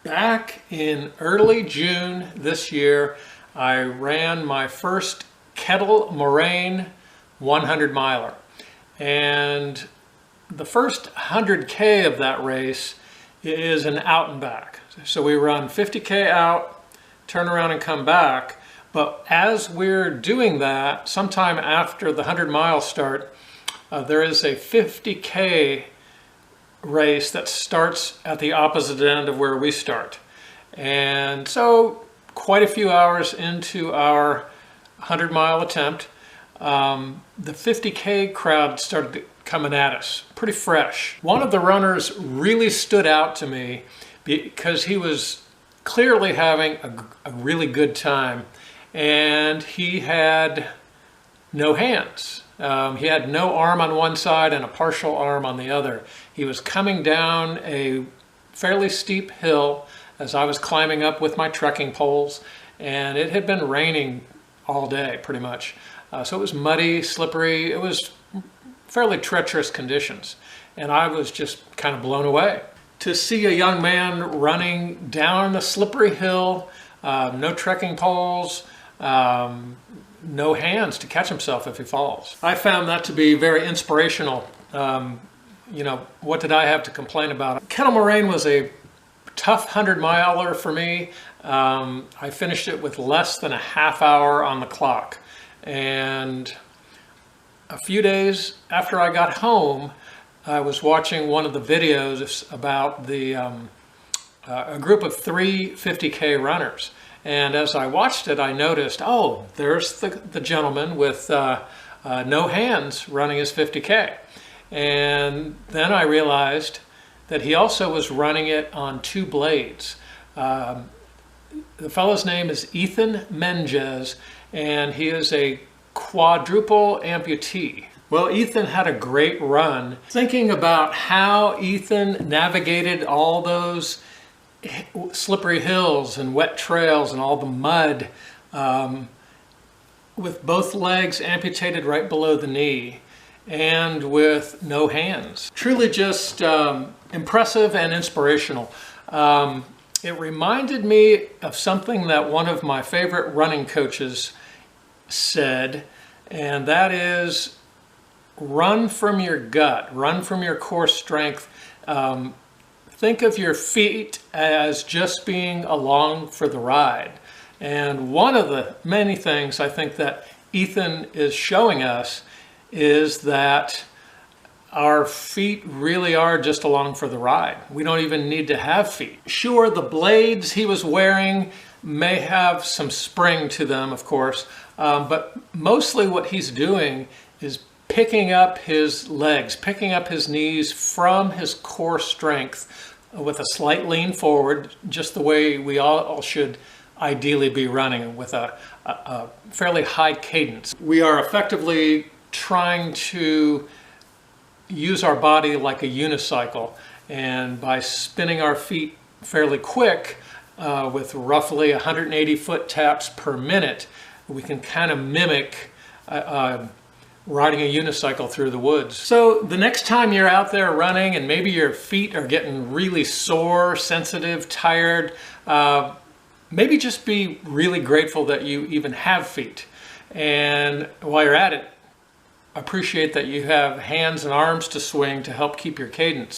Back in early June this year, I ran my first Kettle Moraine 100 miler. And the first 100K of that race is an out and back. So we run 50K out, turn around and come back. But as we're doing that, sometime after the 100-mile start, there is a 50K race that starts at the opposite end of where we start. And so quite a few hours into our 100-mile attempt, the 50K crowd started coming at us pretty fresh. One of the runners really stood out to me because he was clearly having a really good time, and he had no hands. He had no arm on one side and a partial arm on the other. He was coming down a fairly steep hill as I was climbing up with my trekking poles, and it had been raining all day pretty much. So it was muddy, slippery. It was fairly treacherous conditions, and I was just kind of blown away. To see a young man running down a slippery hill, no trekking poles, no hands to catch himself if he falls. I found that to be very inspirational. You know, what did I have to complain about? Kettle Moraine was a tough 100-miler for me. I finished it with less than a half hour on the clock. And a few days after I got home, I was watching one of the videos about a group of 3 50K runners. And as I watched it, I noticed, oh, there's the gentleman with no hands running his 50K. And then I realized that he also was running it on 2 blades. The fellow's name is Menges, and he is a quadruple amputee. Well, Ethan had a great run. Thinking about how Ethan navigated all those slippery hills and wet trails and all the mud with both legs amputated right below the knee and with no hands. Truly just impressive and inspirational. It reminded me of something that one of my favorite running coaches said, and that is run from your gut, run from your core strength. Think of your feet as just being along for the ride. And one of the many things I think that Ethan is showing us is that our feet really are just along for the ride. We don't even need to have feet. Sure, the blades he was wearing may have some spring to them, of course, but mostly what he's doing is picking up his legs, picking up his knees from his core strength with a slight lean forward, just the way we all should ideally be running, with a fairly high cadence. We are effectively trying to use our body like a unicycle, and by spinning our feet fairly quick with roughly 180 foot taps per minute, we can kind of mimic riding a unicycle through the woods. So the next time you're out there running and maybe your feet are getting really sore, sensitive, tired, maybe just be really grateful that you even have feet. And while you're at it, appreciate that you have hands and arms to swing to help keep your cadence.